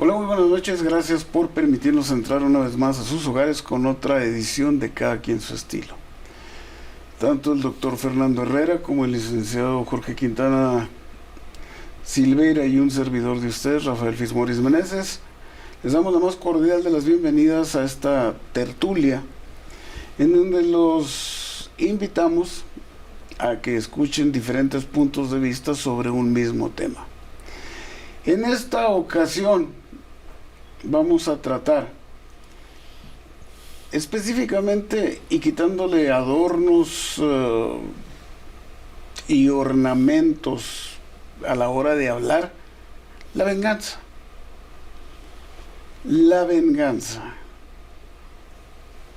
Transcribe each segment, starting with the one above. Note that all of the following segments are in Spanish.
Hola, muy buenas noches, gracias por permitirnos entrar una vez más a sus hogares con otra edición de Cada Quien Su Estilo. Tanto el doctor Fernando Herrera como el licenciado Jorge Quintana Silveira y un servidor de ustedes, Rafael Fismoris Meneses, les damos la más cordial de las bienvenidas a esta tertulia en donde los invitamos a que escuchen diferentes puntos de vista sobre un mismo tema. En esta ocasión vamos a tratar específicamente y quitándole adornos y ornamentos a la hora de hablar, la venganza. La venganza.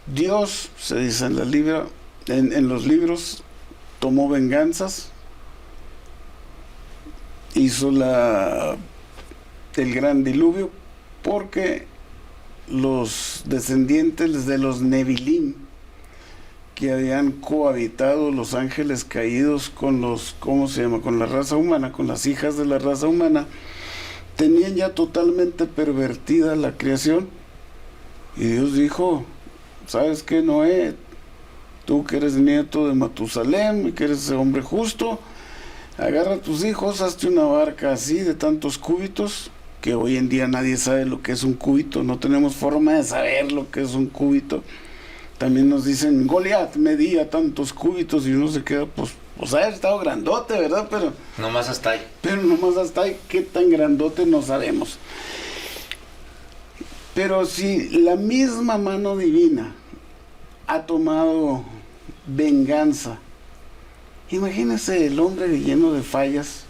Dios, se dice en los libros, tomó venganzas, hizo el gran diluvio, porque los descendientes de los Nevilim, que habían cohabitado los ángeles caídos con con la raza humana, con las hijas de la raza humana, tenían ya totalmente pervertida la creación. Y Dios dijo: ¿sabes qué, Noé? Tú que eres nieto de Matusalem y que eres hombre justo, agarra a tus hijos, hazte una barca así de tantos cúbitos, que hoy en día nadie sabe lo que es un cúbito, no tenemos forma de saber lo que es un cúbito. También nos dicen, Goliat medía tantos cúbitos, y uno se queda, pues ha estado grandote, ¿verdad? Pero nomás hasta ahí. Pero nomás hasta ahí, qué tan grandote no sabemos. Pero si la misma mano divina ha tomado venganza, imagínese el hombre lleno de fallas.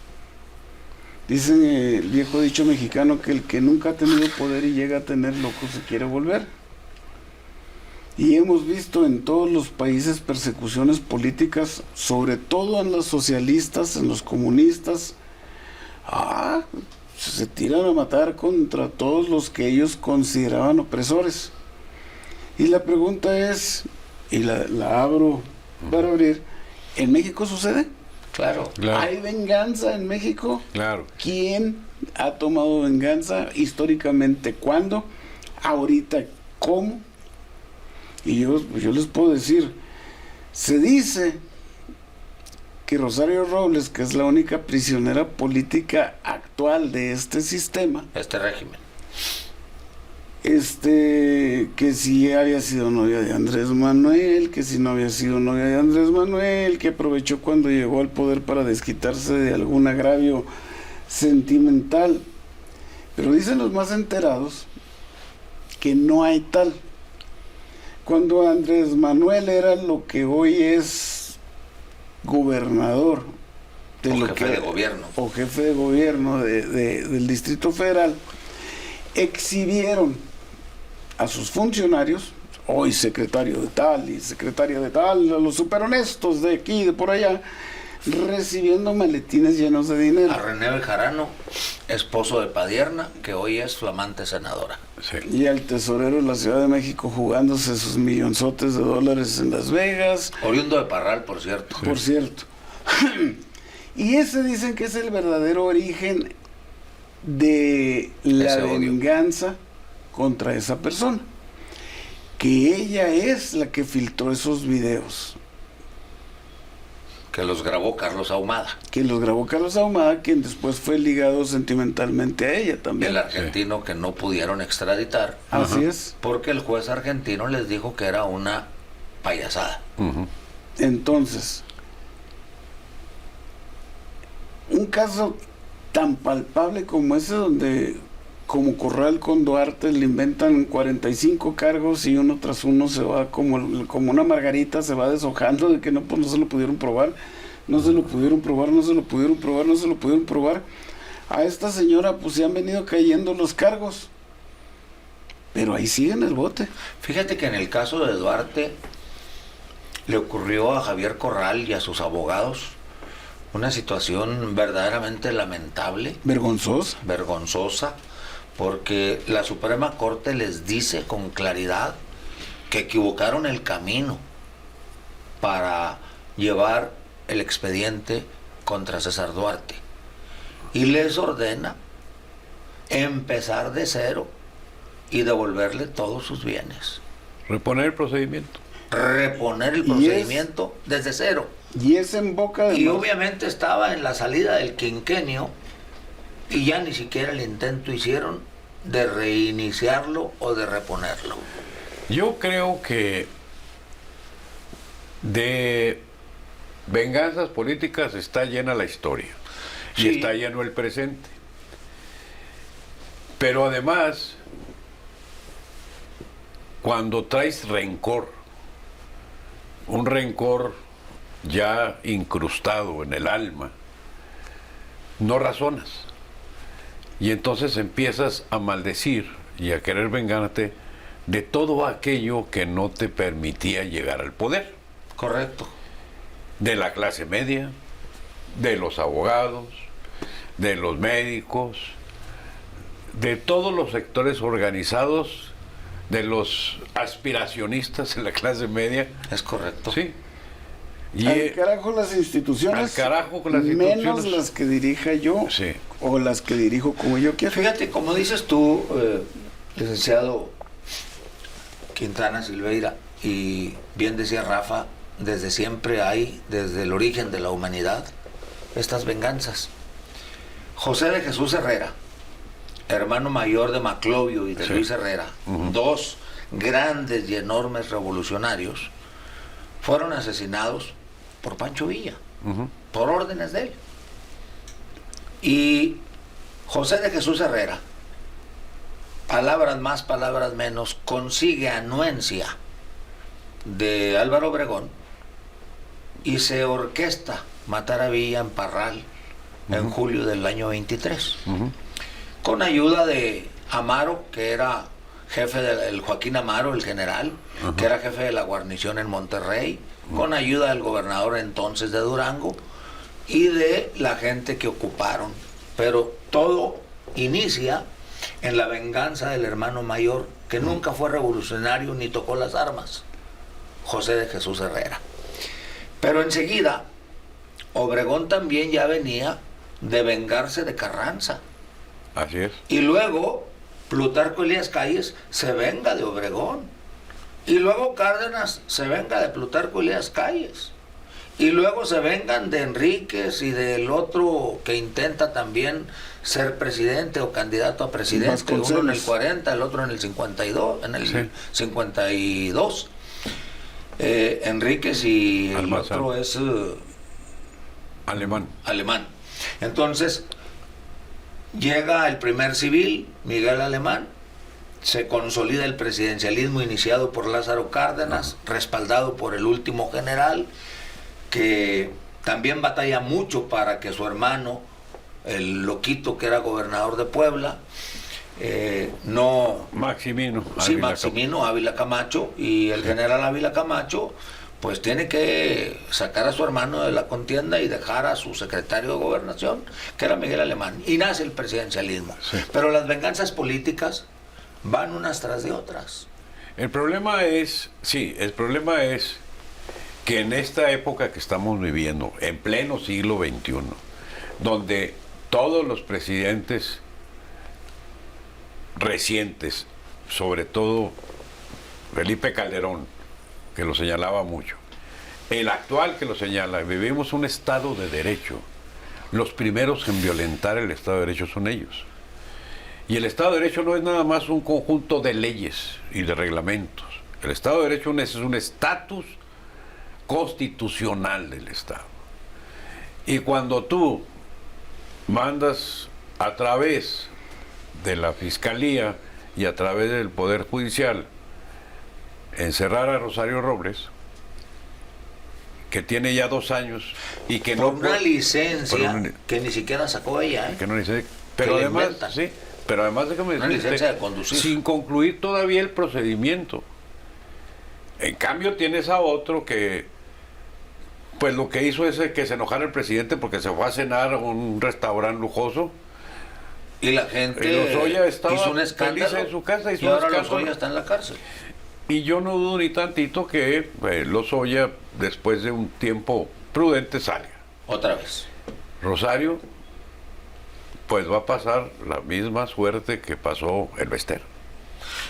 Dicen el viejo dicho mexicano que el que nunca ha tenido poder y llega a tener loco se quiere volver. Y hemos visto en todos los países persecuciones políticas, sobre todo en los socialistas, en los comunistas. Se tiran a matar contra todos los que ellos consideraban opresores. Y la pregunta es, y la abro para abrir, ¿en México sucede? Claro. ¿Hay venganza en México? Claro. ¿Quién ha tomado venganza? Históricamente, ¿cuándo? Ahorita, ¿cómo? Y yo les puedo decir, se dice que Rosario Robles, que es la única prisionera política actual de este sistema, este régimen, que si había sido novia de Andrés Manuel, que si no había sido novia de Andrés Manuel, que aprovechó cuando llegó al poder para desquitarse de algún agravio sentimental. Pero dicen los más enterados que no hay tal. Cuando Andrés Manuel era lo que hoy es gobernador jefe de gobierno, o jefe de gobierno del Distrito Federal, exhibieron a sus funcionarios, hoy secretario de tal y secretaria de tal, a los superhonestos de aquí y de por allá, recibiendo maletines llenos de dinero. A René Bejarano, esposo de Padierna, que hoy es flamante senadora. Sí. Y al tesorero de la Ciudad de México jugándose sus millonzotes de dólares en Las Vegas. Oriundo de Parral, por cierto. Sí. Por cierto. Y ese dicen que es el verdadero origen de la venganza contra esa persona, que ella es la que filtró esos videos, que los grabó Carlos Ahumada, quien después fue ligado sentimentalmente a ella también, el argentino que no pudieron extraditar. Así es, porque el juez argentino les dijo que era una payasada. Entonces, un caso tan palpable como ese, donde como Corral con Duarte le inventan 45 cargos y uno tras uno se va como una margarita, se va deshojando de que no se lo pudieron probar, no se lo pudieron probar. A esta señora pues se han venido cayendo los cargos, pero ahí sigue en el bote. Fíjate que en el caso de Duarte le ocurrió a Javier Corral y a sus abogados una situación verdaderamente lamentable, vergonzosa, porque la Suprema Corte les dice con claridad que equivocaron el camino para llevar el expediente contra César Duarte, y les ordena empezar de cero y devolverle todos sus bienes. Reponer el procedimiento. Reponer el procedimiento desde cero. Y es en boca de... Y obviamente estaba en la salida del quinquenio y ya ni siquiera el intento hicieron de reiniciarlo o de reponerlo. Yo creo que de venganzas políticas está llena la historia y está lleno el presente. Pero además, cuando traes rencor, un rencor ya incrustado en el alma, no razonas. Y entonces empiezas a maldecir y a querer vengarte de todo aquello que no te permitía llegar al poder. Correcto. De la clase media, de los abogados, de los médicos, de todos los sectores organizados, de los aspiracionistas en la clase media. Es correcto. Sí. Y al carajo las instituciones. Al carajo con las instituciones. Menos las que dirija yo. Sí. O las que dirijo como yo quiero. Fíjate, como dices tú, licenciado Quintana Silveira, y bien decía Rafa, desde siempre hay, desde el origen de la humanidad, estas venganzas. José de Jesús Herrera, hermano mayor de Maclovio y de Luis Herrera, dos grandes y enormes revolucionarios, fueron asesinados por Pancho Villa, por órdenes de él. Y José de Jesús Herrera, palabras más, palabras menos, consigue anuencia de Álvaro Obregón y se orquesta matar a Villa en Parral en julio del año 23. Con ayuda de Amaro, que era jefe del Joaquín Amaro, el general, que era jefe de la guarnición en Monterrey, con ayuda del gobernador entonces de Durango y de la gente que ocuparon. Pero todo inicia en la venganza del hermano mayor, que nunca fue revolucionario ni tocó las armas, José de Jesús Herrera. Pero enseguida, Obregón también ya venía de vengarse de Carranza. Así es. Y luego Plutarco Elías Calles se venga de Obregón. Y luego Cárdenas se venga de Plutarco Elías Calles. Y luego se vengan de Enríquez y del otro que intenta también ser presidente o candidato a presidente, uno en el 40, el otro en el 52, en el 52. Enríquez y el otro es alemán. Entonces llega el primer civil, Miguel Alemán, se consolida el presidencialismo iniciado por Lázaro Cárdenas, respaldado por el último general, que también batalla mucho para que su hermano, el loquito que era gobernador de Puebla, Maximino Ávila Camacho, y el general Ávila Camacho pues tiene que sacar a su hermano de la contienda y dejar a su secretario de gobernación, que era Miguel Alemán, y nace el presidencialismo. Pero las venganzas políticas van unas tras de otras. El problema es que en esta época que estamos viviendo, en pleno siglo XXI, donde todos los presidentes recientes, sobre todo Felipe Calderón, que lo señalaba mucho, el actual que lo señala, vivimos un Estado de Derecho. Los primeros en violentar el Estado de Derecho son ellos. Y el Estado de Derecho no es nada más un conjunto de leyes y de reglamentos. El Estado de Derecho es un estatus constitucional del Estado. Y cuando tú mandas a través de la Fiscalía y a través del Poder Judicial encerrar a Rosario Robles, que tiene ya 2 años y que por una licencia que ni siquiera sacó ella, que no dice, pero además déjame decirte, sin concluir todavía el procedimiento. En cambio tienes a otro que pues lo que hizo es que se enojara el presidente porque se fue a cenar a un restaurante lujoso. Y la gente hizo un escándalo en su casa y ahora Lozoya está en la cárcel. Y yo no dudo ni tantito que Lozoya, después de un tiempo prudente, salga. Otra vez. Rosario, Pues va a pasar la misma suerte que pasó el Bester.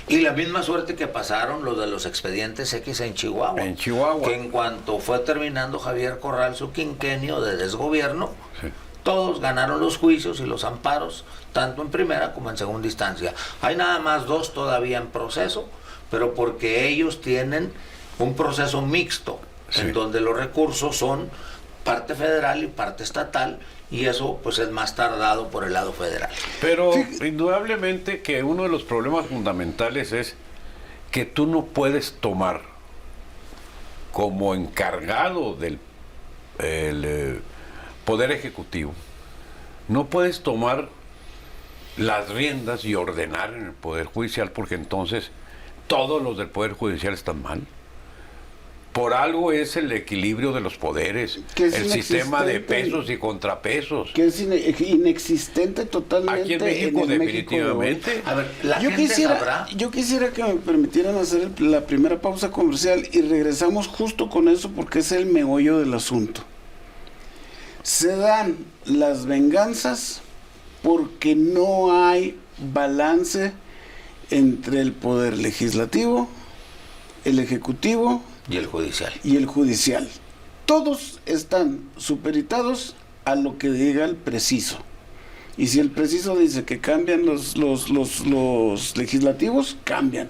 Y la misma suerte que pasaron los de los expedientes X en Chihuahua. En Chihuahua. Que en cuanto fue terminando Javier Corral su quinquenio de desgobierno, Sí. todos ganaron los juicios y los amparos, tanto en primera como en segunda instancia. Hay nada más 2 todavía en proceso, pero porque ellos tienen un proceso mixto, Sí. en donde los recursos son parte federal y parte estatal, y eso pues es más tardado por el lado federal. Pero indudablemente que uno de los problemas fundamentales es que tú no puedes tomar como encargado del Poder Ejecutivo, no puedes tomar las riendas y ordenar en el Poder Judicial, porque entonces todos los del Poder Judicial están mal. Por algo es el equilibrio de los poderes, el sistema de pesos y contrapesos. Que es inexistente totalmente. Aquí en México, el definitivamente. México de hoy. A ver, la gente sabrá. Yo quisiera que me permitieran hacer la primera pausa comercial y regresamos justo con eso porque es el meollo del asunto. Se dan las venganzas porque no hay balance entre el poder legislativo, el ejecutivo Y el judicial. y el judicial. Todos están supeditados a lo que diga el preciso. Y si el preciso dice que cambian los legislativos, cambian.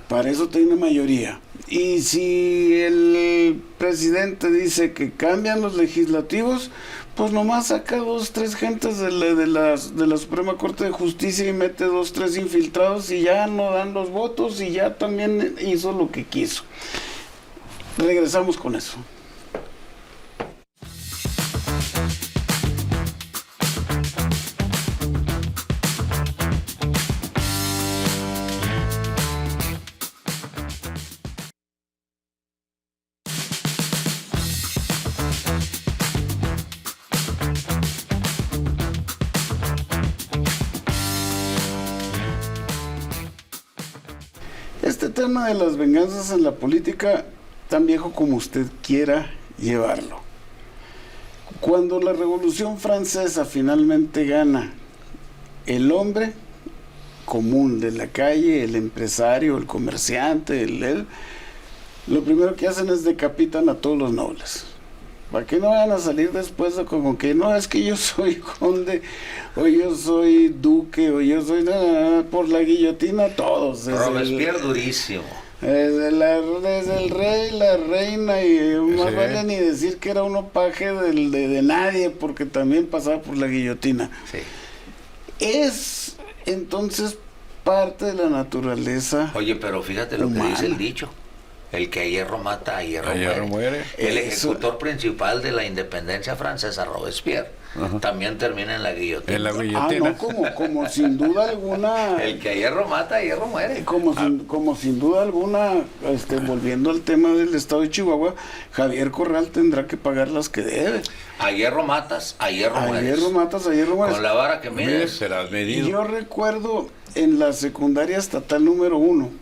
Para eso tiene mayoría. Y si el presidente dice que cambian los legislativos, pues nomás saca 2, 3 gentes de la Suprema Corte de Justicia y mete 2, 3 infiltrados y ya no dan los votos y ya también hizo lo que quiso. Regresamos con eso. Este tema de las venganzas en la política, tan viejo como usted quiera llevarlo. Cuando la Revolución Francesa finalmente gana el hombre común de la calle, el empresario, el comerciante, lo primero que hacen es decapitan a todos los nobles. Para que no vayan a salir después de como que no, es que yo soy conde, o yo soy duque, o yo soy por la guillotina, todos. Robespierre durísimo. Desde el rey, la reina, y más vale ni decir que era uno paje de nadie, porque también pasaba por la guillotina. Sí. Es entonces parte de la naturaleza. Oye, pero fíjate lo humana. que dice el dicho. El que a hierro mata, a hierro, muere. El Eso. ejecutor principal de la independencia francesa, Robespierre, también termina en la guillotina. En la guillotina. No, como sin duda alguna. El que a hierro mata, a hierro muere. Como sin duda alguna, volviendo al tema del estado de Chihuahua, Javier Corral tendrá que pagar las que debe. A hierro matas, a hierro A mueres. hierro matas, a hierro mueres. Con la vara que mides. Serás Y medido. yo recuerdo en la secundaria estatal número 1,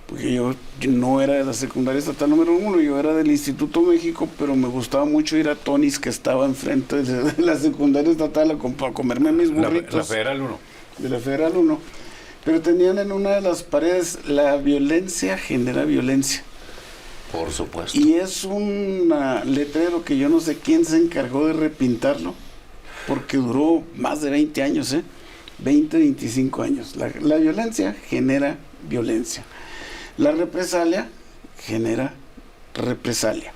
porque yo no era de la secundaria estatal número 1, yo era del Instituto México, pero me gustaba mucho ir a Tonis, que estaba enfrente de la secundaria estatal, a comerme mis burritos. La Federal 1. De la Federal 1. Pero tenían en una de las paredes: la violencia genera violencia. Por supuesto. Y es un letrero que yo no sé quién se encargó de repintarlo, porque duró más de 20 años, 20, 25 años. La violencia genera violencia. La represalia genera represalia.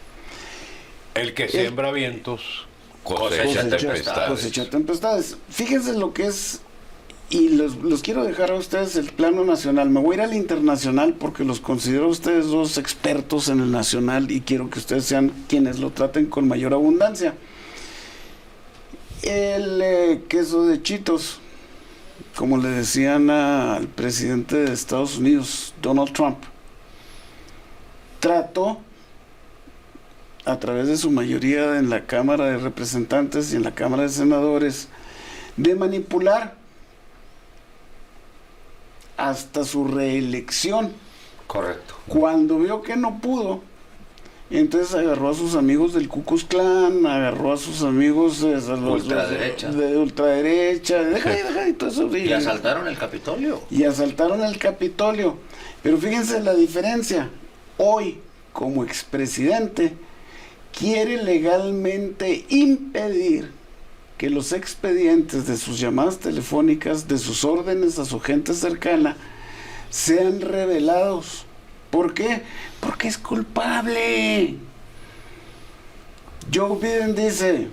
El que siembra vientos cosecha tempestades. Cosecha tempestades. Fíjense lo que es, y los quiero dejar a ustedes el plano nacional. Me voy a ir al internacional porque los considero a ustedes dos expertos en el nacional y quiero que ustedes sean quienes lo traten con mayor abundancia. El queso de Cheetos, como le decían al presidente de Estados Unidos, Donald Trump, trató a través de su mayoría en la Cámara de Representantes y en la Cámara de Senadores de manipular hasta su reelección. Correcto. Cuando vio que no pudo, Y entonces agarró a sus amigos del Ku Klux Klan, agarró a sus amigos de ultraderecha, deja y todo eso. Y asaltaron el Capitolio. Pero fíjense la diferencia. Hoy, como expresidente, quiere legalmente impedir que los expedientes de sus llamadas telefónicas, de sus órdenes a su gente cercana, sean revelados. ¿Por qué? Porque es culpable. Joe Biden dice,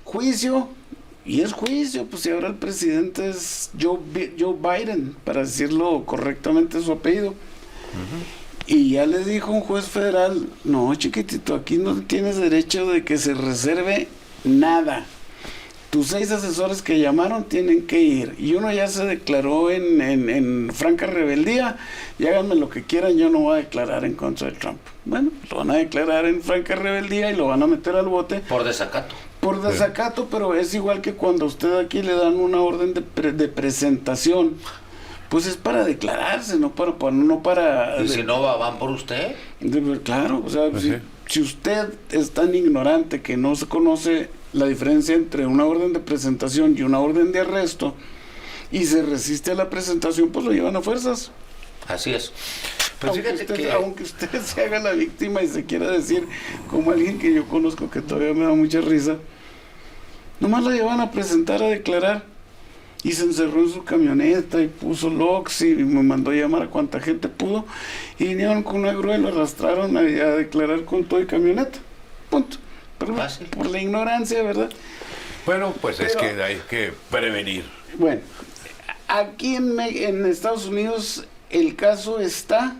juicio, y es juicio, pues si ahora el presidente es Joe Biden, para decirlo correctamente su apellido. Y ya le dijo un juez federal, no, chiquitito, aquí no tienes derecho de que se reserve nada. Tus 6 asesores que llamaron tienen que ir. Y uno ya se declaró en franca rebeldía. Y háganme lo que quieran, yo no voy a declarar en contra de Trump. Bueno, lo van a declarar en franca rebeldía y lo van a meter al bote. Por desacato. Por desacato, pero es igual que cuando a usted aquí le dan una orden de presentación. Pues es para declararse, no para... ¿Y si no van por usted? Claro, o sea, si usted es tan ignorante que no se conoce la diferencia entre una orden de presentación y una orden de arresto y se resiste a la presentación, pues lo llevan a fuerzas. Así es. Pues aunque usted se haga la víctima y se quiera decir, como alguien que yo conozco que todavía me da mucha risa, nomás la llevan a presentar, a declarar, y se encerró en su camioneta y puso locks y me mandó a llamar a cuanta gente pudo, y vinieron con una grúa y lo arrastraron a declarar con todo y camioneta. Punto. Por la ignorancia, ¿verdad? Bueno, pues es que hay que prevenir. Bueno, aquí en Estados Unidos el caso está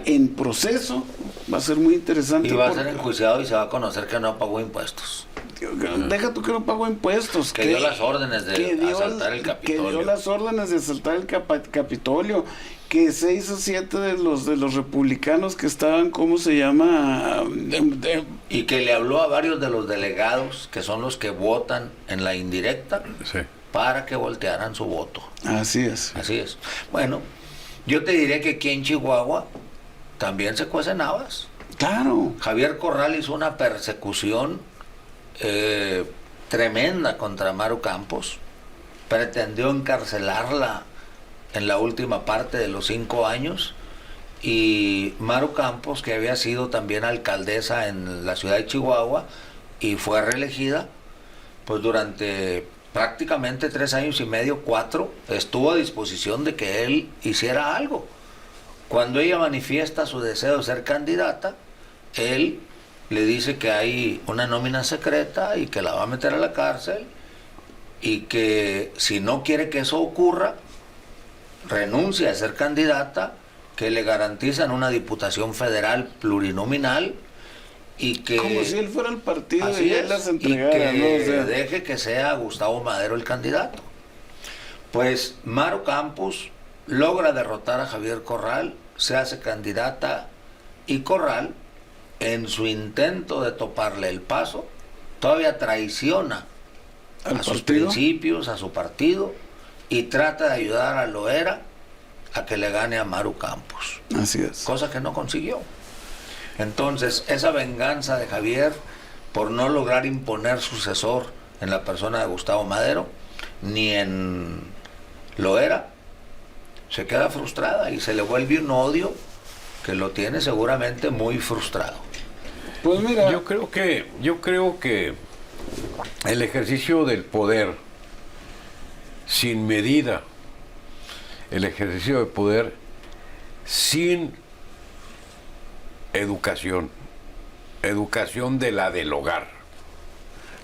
en proceso, va a ser muy interesante. Y va a ser enjuiciado y se va a conocer que no pagó impuestos. Deja tú que no pagó impuestos. Que dio las órdenes de asaltar el Capitolio. Que dio las órdenes de asaltar el Capitolio. Que 6 o 7 de los republicanos que estaban, ¿cómo se llama? Y que le habló a varios de los delegados, que son los que votan en la indirecta, para que voltearan su voto. Así es. Así es. Bueno, yo te diré que aquí en Chihuahua también se cuecen habas. Claro. Javier Corral hizo una persecución tremenda contra Maru Campos. Pretendió encarcelarla en la última parte de los 5 años, y Maru Campos, que había sido también alcaldesa en la ciudad de Chihuahua y fue reelegida, pues durante prácticamente 3 años y medio, 4, estuvo a disposición de que él hiciera algo. Cuando ella manifiesta su deseo de ser candidata, él le dice que hay una nómina secreta y que la va a meter a la cárcel, y que si no quiere que eso ocurra, renuncia a ser candidata, que le garantizan una diputación federal plurinominal, y que como si él fuera el partido y él las entregara, y que deje que sea Gustavo Madero el candidato. Pues Maru Campos logra derrotar a Javier Corral, se hace candidata, y Corral, en su intento de toparle el paso, todavía traiciona a sus principios, a su partido, y trata de ayudar a Loera a que le gane a Maru Campos. Así es. Cosa que no consiguió. Entonces, esa venganza de Javier por no lograr imponer sucesor en la persona de Gustavo Madero, ni en Loera, se queda frustrada y se le vuelve un odio que lo tiene seguramente muy frustrado. Pues mira, yo creo que el ejercicio del poder sin medida, el ejercicio de poder sin educación de la del hogar,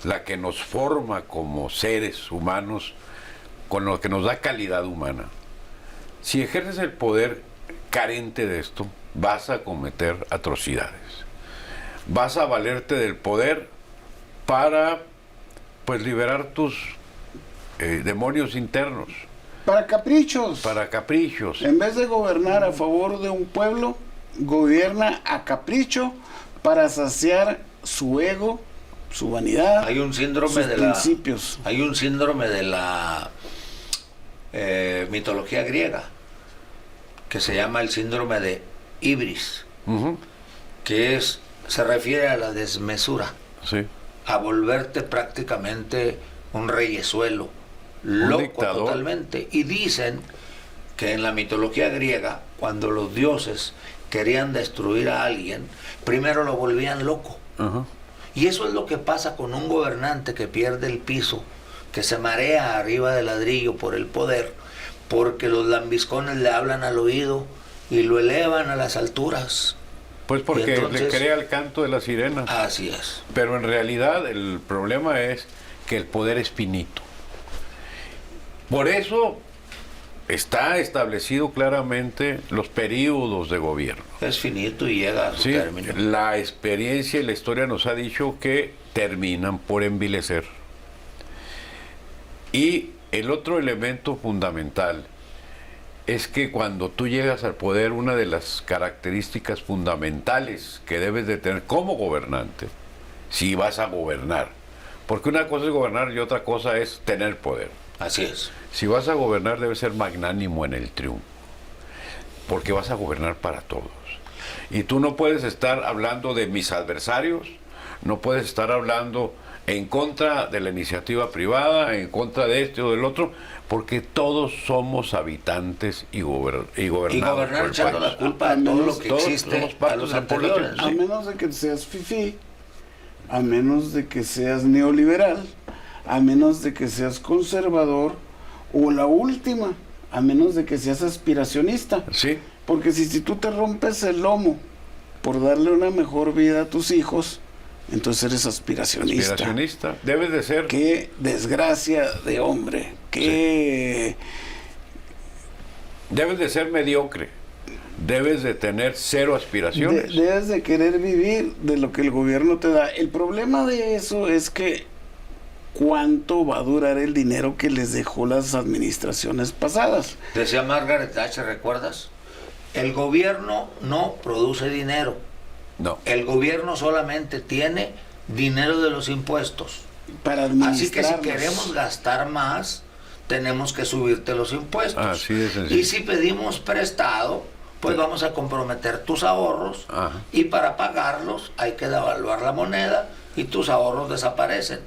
la que nos forma como seres humanos, con lo que nos da calidad humana. Si ejerces el poder carente de esto, vas a cometer atrocidades. Vas a valerte del poder para, pues, liberar tus demonios internos. Para caprichos. Para caprichos. En vez de gobernar a favor de un pueblo, gobierna a capricho para saciar su ego, su vanidad. Hay un síndrome sus principios. Hay un síndrome de la mitología griega que se llama el síndrome de Ibris. se refiere a la desmesura, Sí. a volverte prácticamente un reyesuelo, loco dictador. totalmente. Y dicen que en la mitología griega, cuando los dioses querían destruir a alguien, primero lo volvían loco. Ajá. Y eso es lo que pasa con un gobernante que pierde el piso, que se marea arriba del ladrillo por el poder, porque los lambiscones le hablan al oído y lo elevan a las alturas. Pues porque entonces, le crea el canto de la sirena. Así es. Pero en realidad el problema es que el poder es finito. Por eso está establecido claramente los periodos de gobierno. Es finito y llega a su Sí, término. la experiencia y la historia nos ha dicho que terminan por envilecer. Y el otro elemento fundamental es que cuando tú llegas al poder, una de las características fundamentales que debes de tener como gobernante, si vas a gobernar, porque una cosa es gobernar y otra cosa es tener poder. Así es. Si vas a gobernar, debes ser magnánimo en el triunfo, porque vas a gobernar para todos. Y tú no puedes estar hablando de mis adversarios, no puedes estar hablando en contra de la iniciativa privada, en contra de este o del otro, porque todos somos habitantes y gobernados. Y gobernar echando la culpa de todo lo que existe a los anteriores. A menos de que seas fifí, a menos de que seas neoliberal, a menos de que seas conservador, o la última, a menos de que seas aspiracionista. Sí. Porque si tú te rompes el lomo por darle una mejor vida a tus hijos, entonces eres aspiracionista. Aspiracionista. Debes de ser. Qué desgracia de hombre. Qué... Debes de ser mediocre. Debes de tener cero aspiraciones. Debes de querer vivir de lo que el gobierno te da. El problema de eso es que ¿cuánto va a durar el dinero que les dejó las administraciones pasadas? Decía Margaret Thatcher, ¿recuerdas? El gobierno no produce dinero. No. El gobierno solamente tiene dinero de los impuestos. Para Así que si administrarlos. queremos gastar más, tenemos que subirte los impuestos. Así de sencillo. Y si pedimos prestado, pues vamos a comprometer tus ahorros. Ajá. Y para pagarlos hay que devaluar la moneda y tus ahorros desaparecen.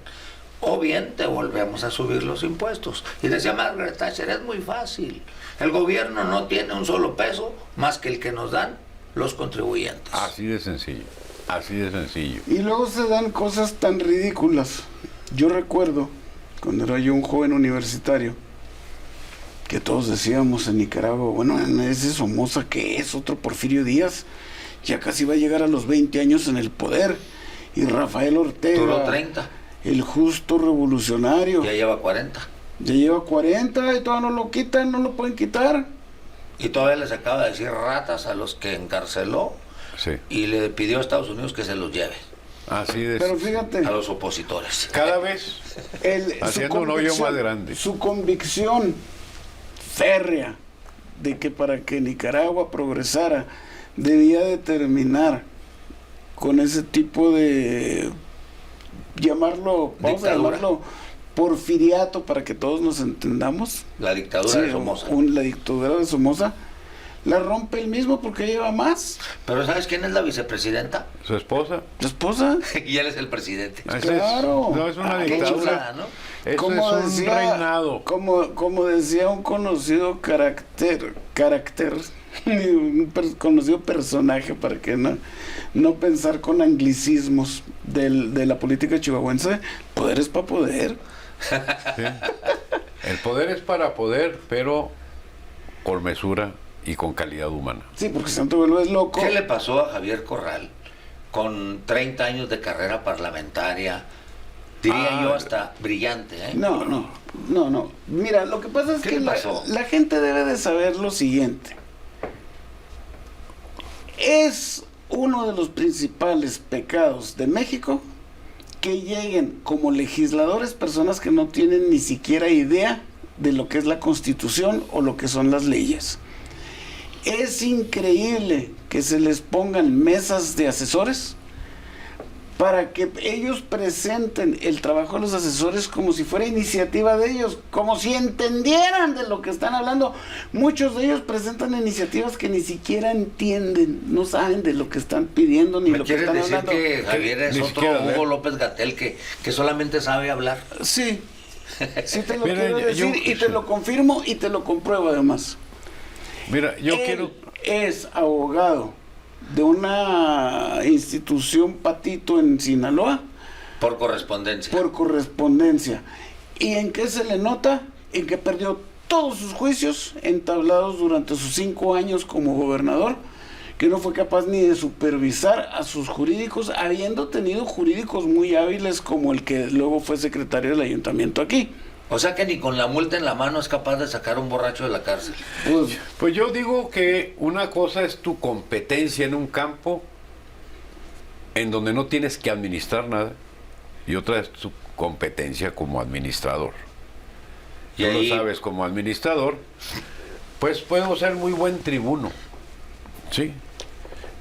O bien te volvemos a subir los impuestos. Y decía Margaret Thatcher, es muy fácil. El gobierno no tiene un solo peso más que el que nos dan los contribuyentes. Así de sencillo. Así de sencillo. Y luego se dan cosas tan ridículas. Yo recuerdo, cuando era yo un joven universitario, que todos decíamos en Nicaragua, bueno, ese Somoza, ¿qué es? Otro Porfirio Díaz, ya casi va a llegar a los 20 años en el poder. Y Rafael Ortega, Duró 30. el justo revolucionario, Ya lleva 40. ya lleva 40 y todavía no lo quitan, no lo pueden quitar. Y todavía les acaba de decir ratas a los que encarceló Sí. y le pidió a Estados Unidos que se los lleve Así de Pero fíjate, a los opositores. cada vez haciendo un hoyo más grande. Su convicción férrea de que para que Nicaragua progresara debía de terminar con ese tipo de vamos Dictadura. a llamarlo porfiriato para que todos nos entendamos. La dictadura Sí, de Somoza. la dictadura de Somoza la rompe él mismo porque lleva más. Pero ¿sabes quién es la vicepresidenta? Su esposa. Su esposa. Y él es el presidente. Ese Claro. no es una Qué Qué dictadura. chulada, ¿no? Eso Como es un decía- reinado. Como decía un conocido conocido personaje, para que no pensar con anglicismos de la política chihuahuense, poder es para poder. Sí. El poder es para poder, pero con mesura y con calidad humana. Sí, porque si no te vuelves loco. ¿Qué le pasó a Javier Corral con 30 años de carrera parlamentaria? Diría yo hasta brillante, ¿eh? No. Mira, lo que pasa es ¿Qué que le pasó? la gente debe de saber lo siguiente. Es uno de los principales pecados de México que lleguen como legisladores personas que no tienen ni siquiera idea de lo que es la Constitución o lo que son las leyes. Es increíble que se les pongan mesas de asesores para que ellos presenten el trabajo de los asesores como si fuera iniciativa de ellos, como si entendieran de lo que están hablando. Muchos de ellos presentan iniciativas que ni siquiera entienden, no saben de lo que están pidiendo ni lo que están hablando. ¿Me quieres decir que Javier es otro Hugo López-Gatell que solamente sabe hablar? Sí, sí te lo quiero decir y te lo confirmo y te lo compruebo además. Mira, Él es abogado de una institución patito en Sinaloa. Por correspondencia. Por correspondencia. ¿Y en qué se le nota? En que perdió todos sus juicios entablados durante sus 5 años como gobernador, que no fue capaz ni de supervisar a sus jurídicos, habiendo tenido jurídicos muy hábiles como el que luego fue secretario del ayuntamiento aquí. O sea que ni con la multa en la mano es capaz de sacar a un borracho de la cárcel. Pues yo digo que una cosa es tu competencia en un campo en donde no tienes que administrar nada y otra es tu competencia como administrador. Y tú ahí... lo sabes, como administrador, pues puedo ser muy buen tribuno, sí,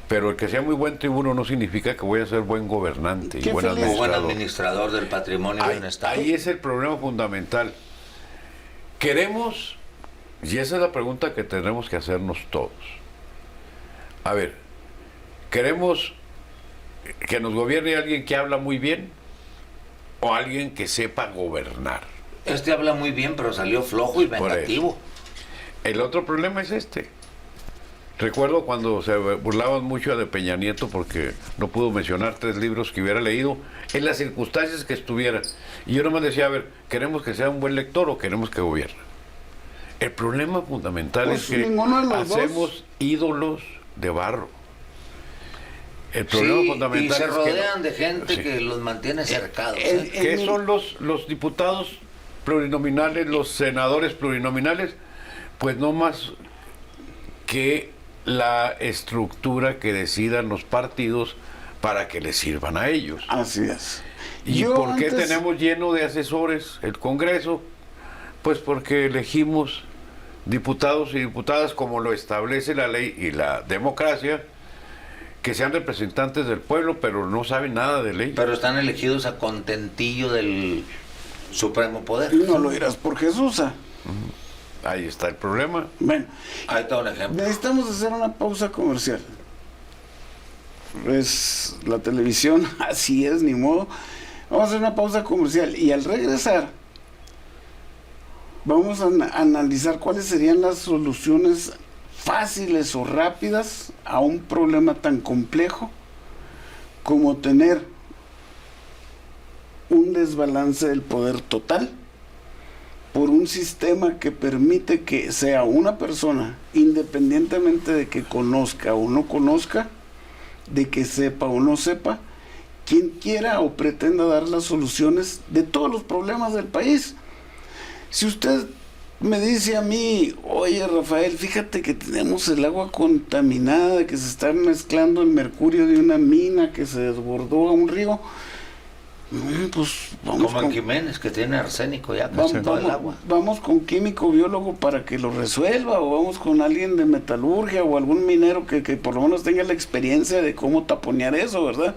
pero el que sea muy buen tribuno no significa que voy a ser buen gobernante y buen administrador. Buen administrador del patrimonio de un estado. Ahí es el problema fundamental. Queremos, y esa es la pregunta que tendremos que hacernos todos. A ver, ¿queremos que nos gobierne alguien que habla muy bien o alguien que sepa gobernar? Este habla muy bien, pero salió flojo y vengativo. El otro problema es este. Recuerdo cuando se burlaban mucho de Peña Nieto porque no pudo mencionar 3 libros que hubiera leído en las circunstancias que estuviera. Y yo nomás decía, a ver, ¿queremos que sea un buen lector o queremos que gobierne? El problema fundamental es que hacemos ídolos de barro. El problema fundamental y se es rodean de gente que los mantiene cercados. ¿Qué son los diputados plurinominales, los senadores plurinominales? Pues no más que la estructura que decidan los partidos para que les sirvan a ellos. Así es. ¿Y por qué tenemos lleno de asesores el Congreso? Pues porque elegimos diputados y diputadas como lo establece la ley y la democracia, que sean representantes del pueblo, pero no saben nada de ley. Pero están elegidos a contentillo del Supremo Poder. No lo dirás por Jesús. Ahí está el problema. Bueno, ahí está un ejemplo. Necesitamos hacer una pausa comercial. Es la televisión, así es, ni modo. Vamos a hacer una pausa comercial y al regresar vamos a analizar cuáles serían las soluciones fáciles o rápidas a un problema tan complejo como tener un desbalance del poder total por un sistema que permite que sea una persona, independientemente de que conozca o no conozca, de que sepa o no sepa, quien quiera o pretenda dar las soluciones de todos los problemas del país. Si usted me dice a mí, oye Rafael, fíjate que tenemos el agua contaminada, que se está mezclando el mercurio de una mina que se desbordó a un río, pues vamos como en Jiménez, que tiene arsénico ya casi todo el agua. Vamos con químico biólogo para que lo resuelva, o vamos con alguien de metalurgia o algún minero que por lo menos tenga la experiencia de cómo taponear eso, ¿verdad?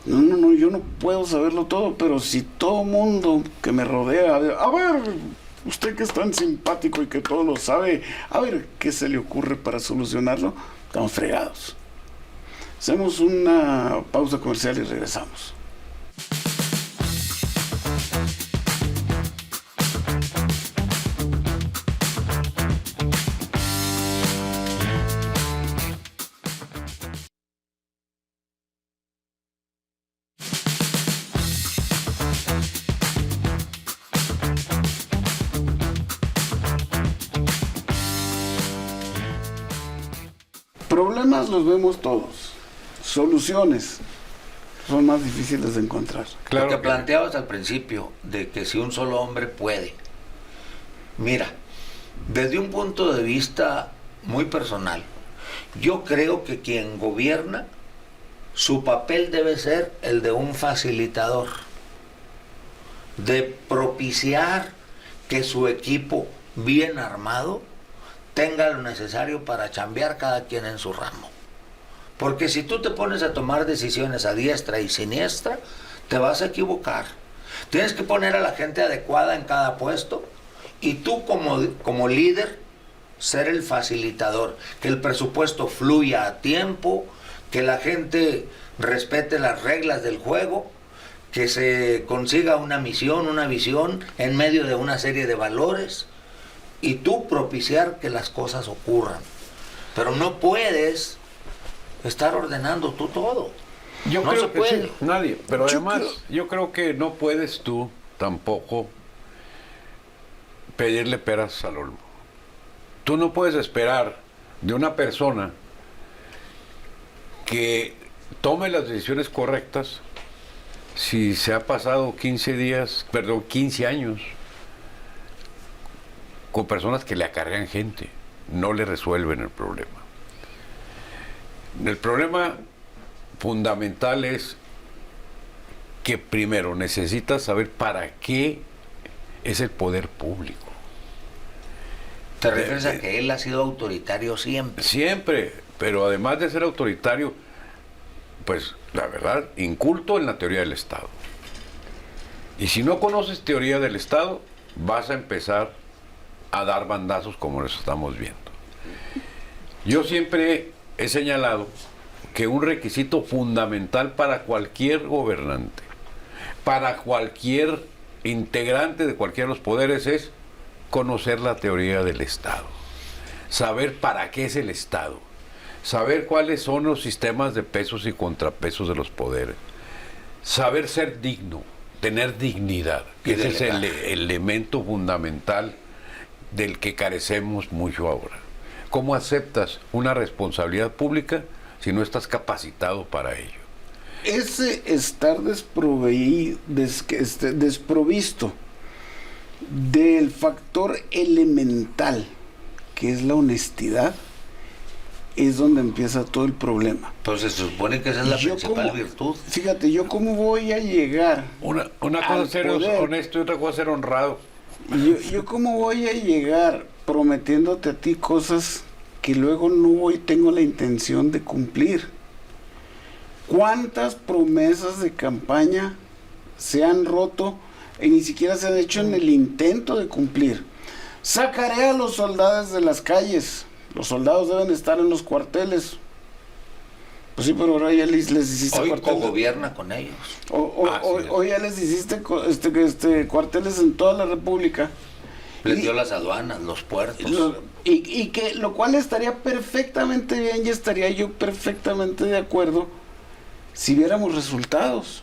No, yo no puedo saberlo todo, pero si todo mundo que me rodea, a ver, usted que es tan simpático y que todo lo sabe, a ver qué se le ocurre para solucionarlo, estamos fregados. Hacemos una pausa comercial y regresamos. Problemas los vemos todos, soluciones son más difíciles de encontrar. Claro. Lo que planteabas al principio, de que si un solo hombre puede. Mira, desde un punto de vista muy personal, yo creo que quien gobierna, su papel debe ser el de un facilitador, de propiciar que su equipo bien armado tenga lo necesario para chambear cada quien en su ramo. Porque si tú te pones a tomar decisiones a diestra y siniestra, te vas a equivocar. Tienes que poner a la gente adecuada en cada puesto y tú como líder ser el facilitador, que el presupuesto fluya a tiempo, que la gente respete las reglas del juego, que se consiga una misión, una visión en medio de una serie de valores y tú propiciar que las cosas ocurran. Pero no puedes estar ordenando tú todo. Yo no creo se que puede. sí, nadie. Pero además, yo creo que no puedes tú tampoco pedirle peras al olmo. Tú no puedes esperar de una persona que tome las decisiones correctas si se ha pasado 15 años con personas que le acarrean gente, no le resuelven el problema. El problema fundamental es que primero necesitas saber para qué es el poder público. ¿Te refieres a que él ha sido autoritario siempre? Siempre, pero además de ser autoritario, pues la verdad, inculto en la teoría del Estado. Y si no conoces teoría del Estado, vas a empezar a dar bandazos como los estamos viendo. Yo siempre he señalado que un requisito fundamental para cualquier gobernante, para cualquier integrante de cualquiera de los poderes es conocer la teoría del Estado, saber para qué es el Estado, saber cuáles son los sistemas de pesos y contrapesos de los poderes, saber ser digno, tener dignidad, que ese es el elemento fundamental del que carecemos mucho ahora. ¿Cómo aceptas una responsabilidad pública si no estás capacitado para ello? Ese estar desprovisto del factor elemental, que es la honestidad, es donde empieza todo el problema. Pues se supone que esa es la principal virtud. Fíjate, yo cómo voy a llegar. Una cosa es ser honesto y otra cosa es ser honrado. Yo cómo voy a llegar prometiéndote a ti cosas que luego no tengo la intención de cumplir. ¿Cuántas promesas de campaña se han roto y ni siquiera se han hecho en el intento de cumplir? Sacaré a los soldados de las calles. Los soldados deben estar en los cuarteles. Pues sí, pero ahora ya les hiciste hoy cuarteles. Hoy gobierna con ellos. Hoy ya les hiciste cuarteles en toda la República. Les dio las aduanas, los puertos. Y que lo cual estaría perfectamente bien y estaría yo perfectamente de acuerdo si viéramos resultados.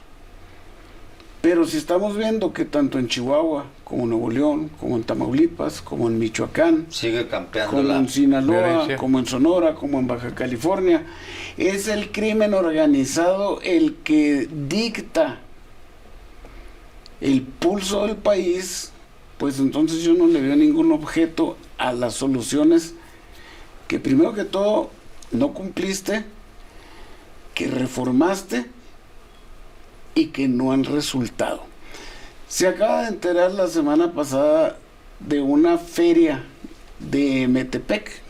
Pero si estamos viendo que tanto en Chihuahua, como en Nuevo León, como en Tamaulipas, como en Michoacán, sigue campeando como en Sinaloa, como en Sonora, como en Baja California, es el crimen organizado el que dicta el pulso del país, pues entonces yo no le veo ningún objeto a las soluciones que primero que todo no cumpliste, que reformaste y que no han resultado. Se acaba de enterar la semana pasada de una feria de Metepec,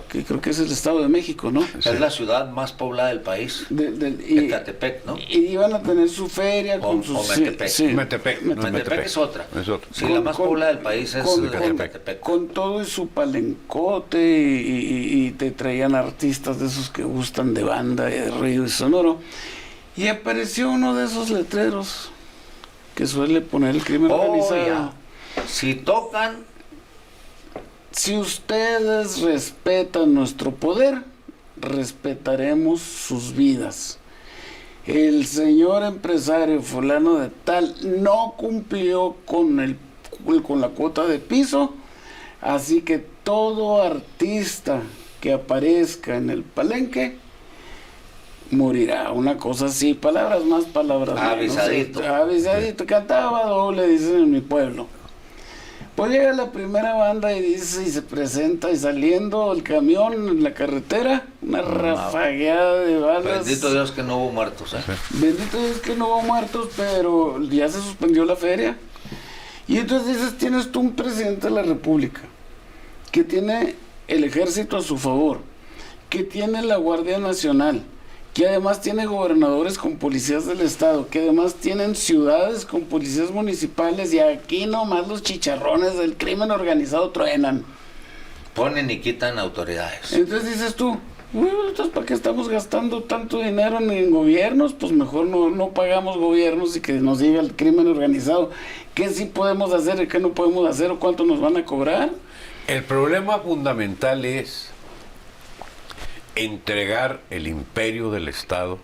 que creo que es el Estado de México, ¿no? Sí. Es la ciudad más poblada del país. Ecatepec, ¿no? Y iban a tener su feria con sus... Metepec. Sí, Metepec es otra. Sí, la más poblada del país es Ecatepec. Con todo y su palencote y te traían artistas de esos que gustan de banda y de ruido y sonoro. Y apareció uno de esos letreros que suele poner el crimen organizado. Ya. Si tocan... Si ustedes respetan nuestro poder, respetaremos sus vidas. El señor empresario fulano de tal no cumplió con la cuota de piso, así que todo artista que aparezca en el palenque morirá. Una cosa así, palabras más, palabras menos. Avisadito. Avisadito, cantaba doble, dicen en mi pueblo. Pues llega la primera banda y dice, y se presenta, y saliendo el camión en la carretera, una rafagueada de balas. Bendito Dios que no hubo muertos, ¿eh? Bendito Dios que no hubo muertos, pero ya se suspendió la feria. Y entonces dices, tienes tú un presidente de la República, que tiene el ejército a su favor, que tiene la Guardia Nacional, que además tiene gobernadores con policías del estado, que además tienen ciudades con policías municipales, y aquí nomás los chicharrones del crimen organizado truenan. Ponen y quitan autoridades. Entonces dices tú, entonces ¿para qué estamos gastando tanto dinero en gobiernos? Pues mejor no pagamos gobiernos y que nos diga el crimen organizado qué sí podemos hacer y qué no podemos hacer, o cuánto nos van a cobrar. El problema fundamental es entregar el imperio del Estado,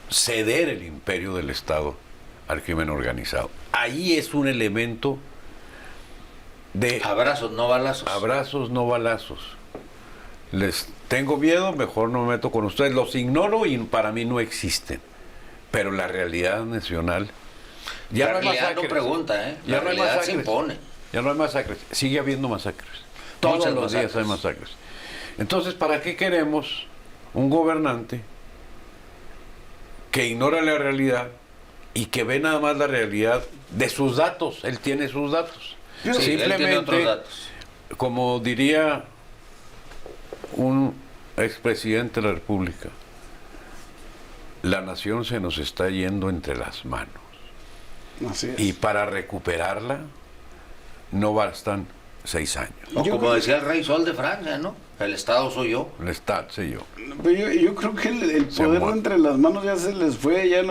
ceder el imperio del Estado al crimen organizado. Ahí es un elemento de abrazos, no balazos. Abrazos, no balazos. Les tengo miedo, mejor no me meto con ustedes. Los ignoro y para mí no existen. Pero la realidad nacional... Ya la realidad no pregunta, ¿eh? La realidad se impone. Ya no hay masacres. Sigue habiendo masacres. Todos los días hay masacres. Entonces, ¿para qué queremos un gobernante que ignora la realidad y que ve nada más la realidad de sus datos? Él tiene sus datos. Sí, simplemente, él tiene otros datos. Como diría un expresidente de la República, la nación se nos está yendo entre las manos. Así es. Y para recuperarla no bastan 6 años. O como decía el rey Sol de Francia, ¿no? El Estado soy yo. El Estado soy yo. Yo creo que el poder entre las manos ya se les fue, ya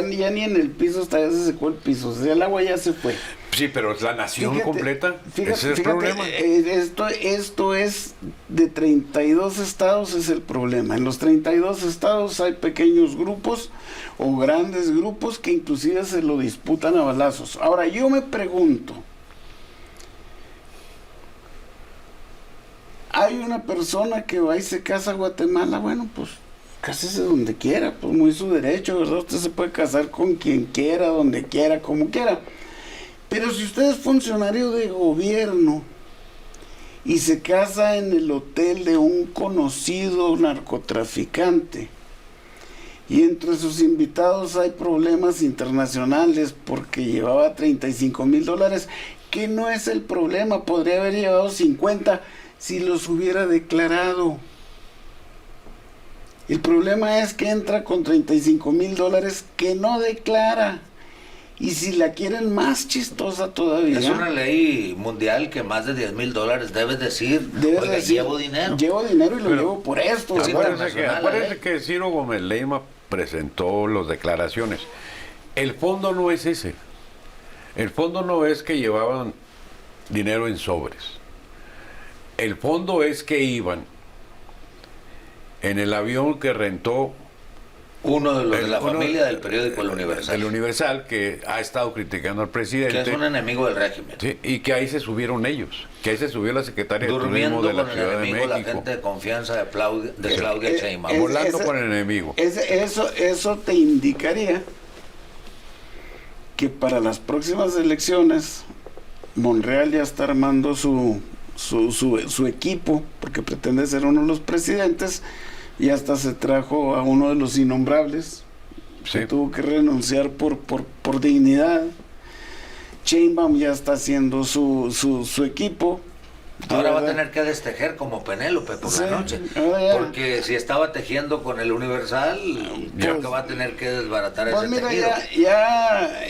ni en el piso está, ya se secó el piso, o sea, el agua ya se fue. Sí, pero es la nación completa. Ese es el problema. Esto es de 32 estados, es el problema. En los 32 estados hay pequeños grupos o grandes grupos que inclusive se lo disputan a balazos. Ahora, yo me pregunto, hay una persona que va y se casa a Guatemala, bueno, pues cásese donde quiera, pues muy su derecho, ¿verdad? Usted se puede casar con quien quiera, donde quiera, como quiera. Pero si usted es funcionario de gobierno y se casa en el hotel de un conocido narcotraficante, y entre sus invitados hay problemas internacionales porque llevaba $35,000, que no es el problema, podría haber llevado 50 si los hubiera declarado. El problema es que entra con $35,000 que no declara. Y si la quieren más chistosa todavía. Es una ley mundial que más de $10,000 debes decir, oiga, llevo dinero. Llevo dinero y lo llevo por esto. Acuérdense que Ciro Gómez Leiva presentó las declaraciones. El fondo no es ese. El fondo no es que llevaban dinero en sobres. El fondo es que iban en el avión que rentó uno de los de la familia del periódico El Universal. El Universal, que ha estado criticando al presidente. Que es un enemigo del régimen. Sí, y que ahí se subieron ellos. Que ahí se subió la Secretaria de Turismo de la Ciudad de México. La gente de confianza de Claudia Sheinbaum. Volando con el enemigo. Eso te indicaría que para las próximas elecciones Monreal ya está armando su equipo, porque pretende ser uno de los presidentes. Y hasta se trajo a uno de los innombrables, sí, que tuvo que renunciar por dignidad. Sheinbaum ya está haciendo su equipo. Ahora va a tener que destejer como Penélope por la noche. Porque si estaba tejiendo con el Universal, creo que va a tener que desbaratar ese tejido. Ya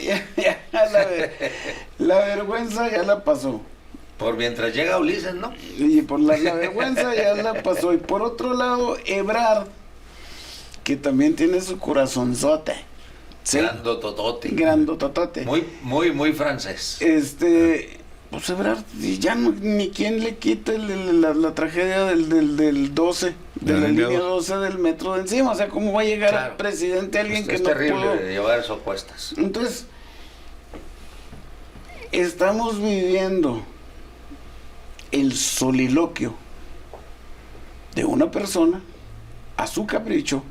la vergüenza ya la pasó. Por mientras llega Ulises, ¿no? Y por la vergüenza ya la pasó. Y por otro lado, Ebrard, que también tiene su corazonzote. ¿Sí? Grandototote. Muy francés. Pues Ebrard, ya ni quien le quite la tragedia del 12, de la línea 12 del metro de encima. O sea, ¿cómo va a llegar al presidente alguien que no pudo? Es terrible llevar eso a cuestas. Entonces, estamos viviendo el soliloquio de una persona a su capricho,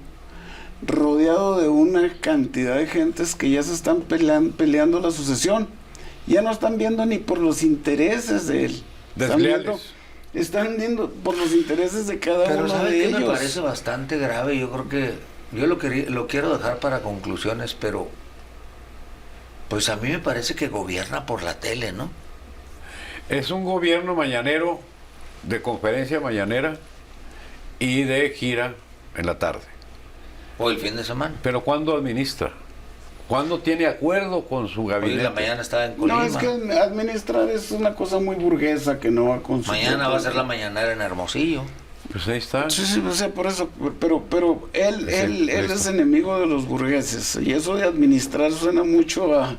rodeado de una cantidad de gentes que ya se están peleando la sucesión. Ya no están viendo ni por los intereses de él. Están viendo por los intereses de cada uno de ellos. Me parece bastante grave. Yo creo que yo lo quiero dejar para conclusiones, pero pues a mí me parece que gobierna por la tele, ¿no? Es un gobierno mañanero, de conferencia mañanera y de gira en la tarde. o el fin de semana. Pero ¿cuándo administra? ¿Cuándo tiene acuerdo con su gabinete? Hoy la mañana estaba en Colima. No, es que administrar es una cosa muy burguesa que no va con su... Mañana va a ser la mañanera en Hermosillo. Pues ahí está. Sí, o sea, por eso, pero él es enemigo de los burgueses, y eso de administrar suena mucho a...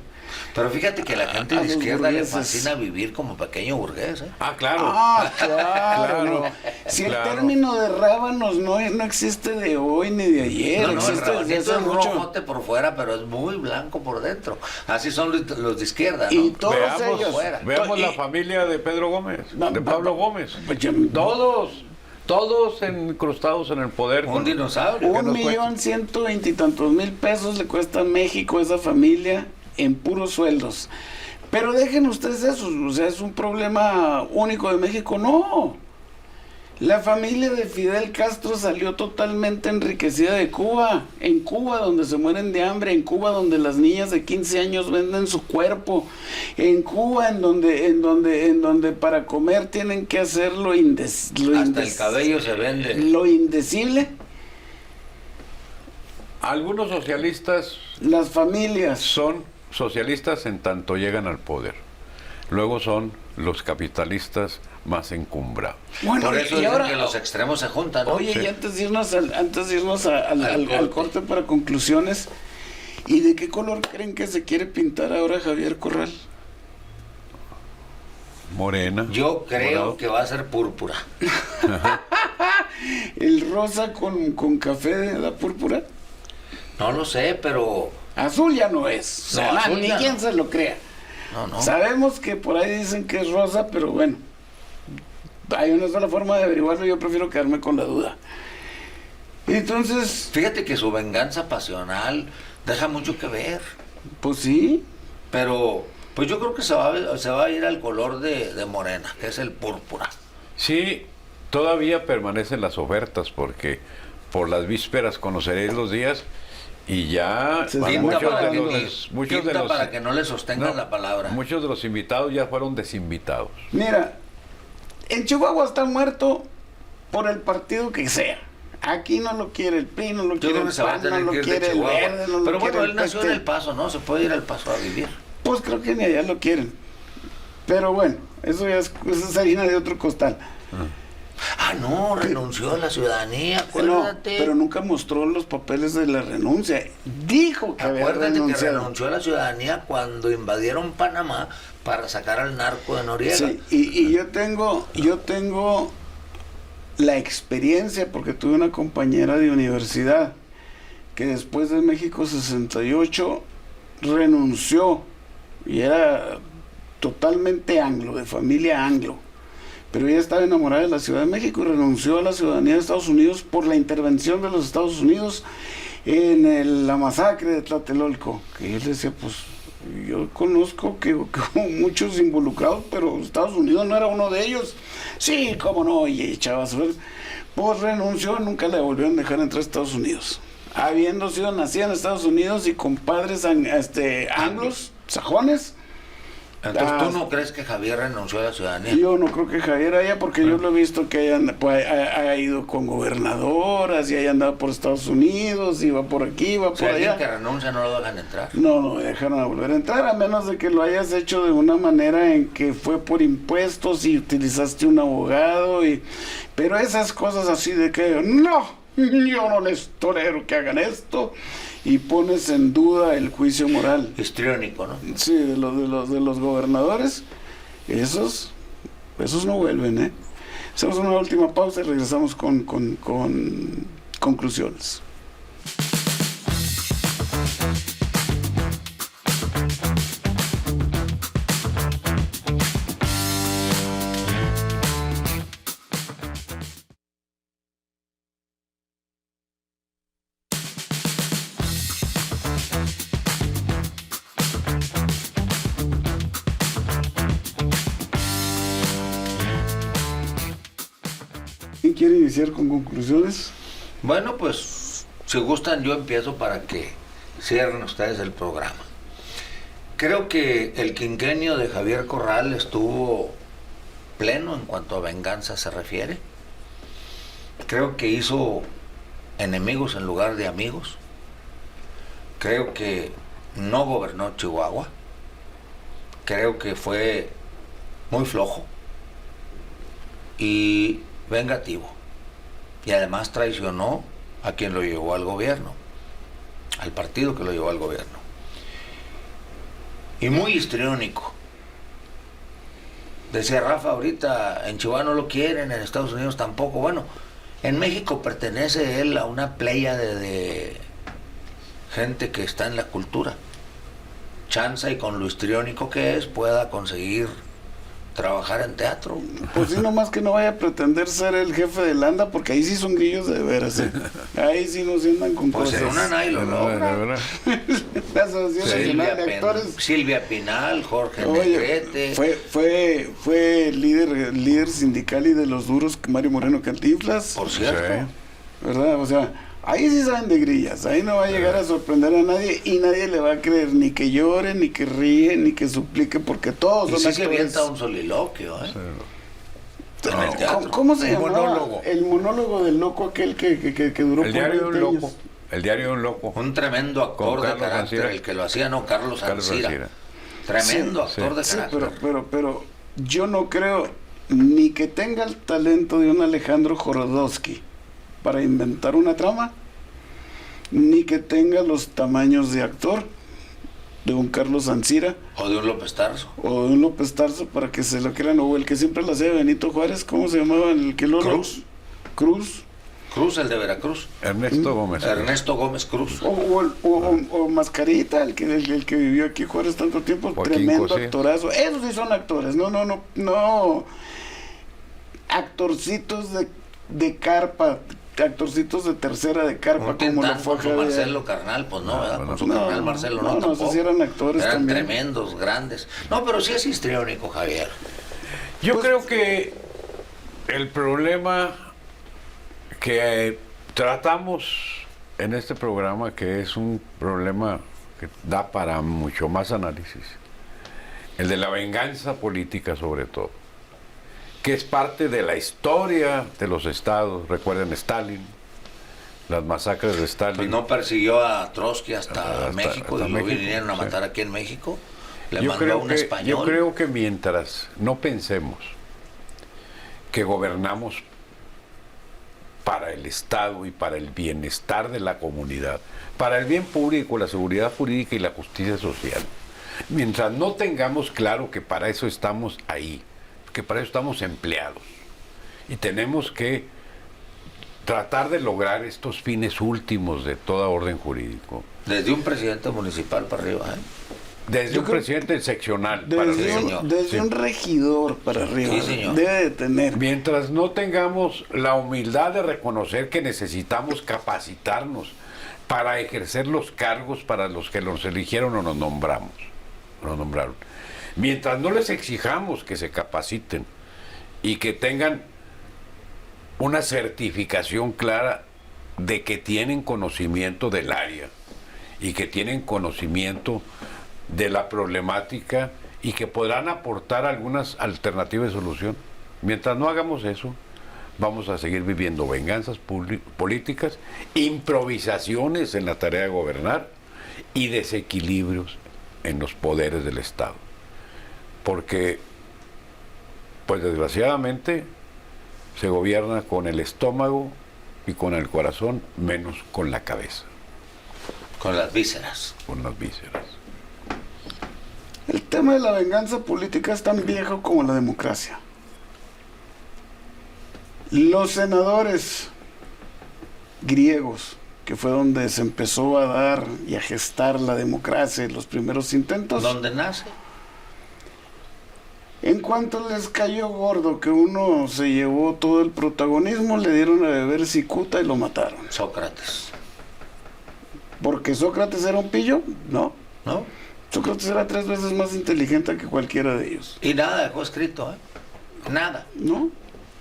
Pero fíjate que a la gente de los izquierda le burgueses. fascina vivir como pequeño burgués, ¿eh? Ah, claro. Claro. Claro. Si Claro. el término de rábanos no existe de hoy ni de ayer, No, el existe desde rabanito hace es mucho. rojote por fuera, pero es muy blanco por dentro. Así son los de izquierda, ¿no? Y todos Veamos, ellos. veamos y- la familia de Pedro Gómez, de Pablo Gómez. Pues ya- Todos incrustados en el poder. Un dinosaurio. ¿Qué nos cuesta? 1.120.000 y tantos mil pesos le cuesta a México esa familia en puros sueldos. Pero dejen ustedes eso, o sea, es un problema único de México. No. La familia de Fidel Castro salió totalmente enriquecida de Cuba. En Cuba, donde se mueren de hambre. En Cuba, donde las niñas de 15 años venden su cuerpo. En Cuba, en donde para comer tienen que hacer Hasta el cabello se vende. lo indecible. Algunos socialistas Las familias. son socialistas en tanto llegan al poder. Luego son los capitalistas más encumbrados. Bueno, Por eso y dicen ahora, que los extremos se juntan, ¿no? oye, Sí. y antes de irnos al corte. corte para conclusiones, ¿y de qué color creen que se quiere pintar ahora Javier Corral? Morena. Yo creo morado. que va a ser púrpura. ¿El rosa con café de la púrpura? No lo sé, pero... Azul ya no es. O sea, No, azul ni ya quien no. se lo crea. No. Sabemos que por ahí dicen que es rosa, pero bueno, hay una sola forma de averiguarlo, yo prefiero quedarme con la duda. Entonces, Fíjate que su venganza pasional deja mucho que ver. pues sí, Pero, pues yo creo que se va a ir al color de morena, que es el púrpura. Sí, todavía permanecen las ofertas porque por las vísperas conoceréis los días y ya Se van pinta muchos de los para que no le sostengan no, la palabra. muchos de los invitados ya fueron desinvitados. mira, en Chihuahua está muerto por el partido que sea. Aquí no lo quiere el PRI, no lo Yo quiere creo el que se va a PAN, no tener lo que ir de quiere el Chihuahua. Verde, no lo Pero quiere bueno, el él nació en PT. El Paso, ¿no? Se puede ir al Paso a vivir. Pues creo que ni allá lo quieren. Pero bueno, eso ya es harina de otro costal. Ah, no, renunció a la ciudadanía, No, acuérdate. pero nunca mostró los papeles de la renuncia. Dijo que había Acuérdate que renunciado. renunció a la ciudadanía cuando invadieron Panamá para sacar al narco de Noriega. Sí, y yo tengo la experiencia, porque tuve una compañera de universidad que después de México 68 renunció y era totalmente anglo, de familia anglo, pero ella estaba enamorada de la Ciudad de México y renunció a la ciudadanía de Estados Unidos por la intervención de los Estados Unidos en la masacre de Tlatelolco, que él decía, pues yo conozco que hubo muchos involucrados, pero Estados Unidos no era uno de ellos. Sí, cómo no, y echaba su... Pues renunció, nunca le volvieron a dejar entrar a Estados Unidos. Habiendo sido nacida en Estados Unidos y con padres anglos, sajones. Entonces, ¿tú no crees que Javier renunció a la ciudadanía? Yo no creo que Javier haya, porque yo lo he visto que ha ido con gobernadoras y haya andado por Estados Unidos, y va por aquí, va O por sea, alguien allá. que renuncia no lo dejan entrar. No, no me dejaron a volver a entrar, a menos de que lo hayas hecho de una manera en que fue por impuestos y utilizaste un abogado, pero esas cosas así de que, no, yo no les tolero que hagan esto, y pones en duda el juicio moral. Histriónico, ¿no? Sí, de los gobernadores, esos no vuelven, ¿eh? Hacemos una última pausa y regresamos con conclusiones. ¿Quién quiere iniciar con conclusiones? Bueno, pues, si gustan, yo empiezo para que cierren ustedes el programa. Creo que el quinquenio de Javier Corral estuvo pleno en cuanto a venganza se refiere. Creo que hizo enemigos en lugar de amigos. Creo que no gobernó Chihuahua. Creo que fue muy flojo y vengativo. Y además traicionó a quien lo llevó al gobierno, al partido que lo llevó al gobierno. Y muy histriónico. Decía Rafa ahorita, en Chihuahua no lo quieren, en Estados Unidos tampoco. Bueno, en México pertenece él a una playa de gente que está en la cultura. Chanza, y con lo histriónico que es, pueda conseguir trabajar en teatro. Pues sí, nomás que no vaya a pretender ser el jefe de Landa, porque ahí sí son grillos de veras, ¿eh? Ahí sí no se andan con pues cosas. Pues en una nadie lo logra. La Asociación Nacional de Actores. Silvia Pinal, Jorge Negrete. Fue líder sindical y de los duros Mario Moreno Cantinflas. Por cierto. Sí. ¿Verdad? O sea, ahí sí saben de grillas, ahí no va a llegar a sorprender a nadie y nadie le va a creer ni que llore, ni que ríe, ni que suplique, porque todos son actores. Y sí se avienta un soliloquio, ¿eh? Sí. ¿Cómo se llama? Monólogo. El monólogo del loco aquel que duró el diario de un loco. El diario de un loco. Un tremendo actor de carácter, Ancira. El que lo hacía, no, Carlos Ancira. Tremendo actor de carácter. Pero yo no creo ni que tenga el talento de un Alejandro Jorodowski para inventar una trama, ni que tenga los tamaños de actor de un Carlos Ancira o de un López Tarso para que se lo crean, o el que siempre lo hacía Benito Juárez, ¿cómo se llamaba? El que lo Cruz, el de Veracruz. Ernesto Gómez Cruz. O Mascarita, el que vivió aquí Juárez tanto tiempo, Joaquín tremendo José. Actorazo. Esos sí son actores, no actorcitos de carpa, actorcitos de tercera de carpa, como lo fue con Marcelo Carnal, pues no, ¿verdad? Con su carnal Marcelo no tampoco. Sí eran actores eran también. Tremendos, grandes. No, pero sí es histriónico, Javier. Yo creo que el problema que tratamos en este programa, que es un problema que da para mucho más análisis, el de la venganza política sobre todo, que es parte de la historia de los estados. Recuerden Stalin, las masacres de Stalin. Pues no persiguió a Trotsky hasta México, y lo vinieron a matar aquí en México. Le mandó a un español. Yo creo que mientras no pensemos que gobernamos para el Estado y para el bienestar de la comunidad, para el bien público, la seguridad jurídica y la justicia social, mientras no tengamos claro que para eso estamos ahí, que para eso estamos empleados y tenemos que tratar de lograr estos fines últimos de toda orden jurídico. Desde un presidente municipal para arriba, ¿eh? Desde un presidente seccional para arriba. Desde un regidor para arriba. Sí, señor. Debe de tener. Mientras no tengamos la humildad de reconocer que necesitamos capacitarnos para ejercer los cargos para los que nos eligieron o nos nombraron. Mientras no les exijamos que se capaciten y que tengan una certificación clara de que tienen conocimiento del área y que tienen conocimiento de la problemática y que podrán aportar algunas alternativas de solución. Mientras no hagamos eso, vamos a seguir viviendo venganzas políticas, improvisaciones en la tarea de gobernar y desequilibrios en los poderes del Estado. Porque, pues desgraciadamente, se gobierna con el estómago y con el corazón, menos con la cabeza. Con las vísceras. Con las vísceras. El tema de la venganza política es tan viejo como la democracia. Los senadores griegos, que fue donde se empezó a dar y a gestar la democracia, los primeros intentos. ¿Dónde nace? En cuanto les cayó gordo que uno se llevó todo el protagonismo, le dieron a beber cicuta y lo mataron. Sócrates. ¿Porque Sócrates era un pillo? No. ¿No? Sócrates era 3 veces más inteligente que cualquiera de ellos. Y nada dejó escrito, ¿eh? Nada. ¿No?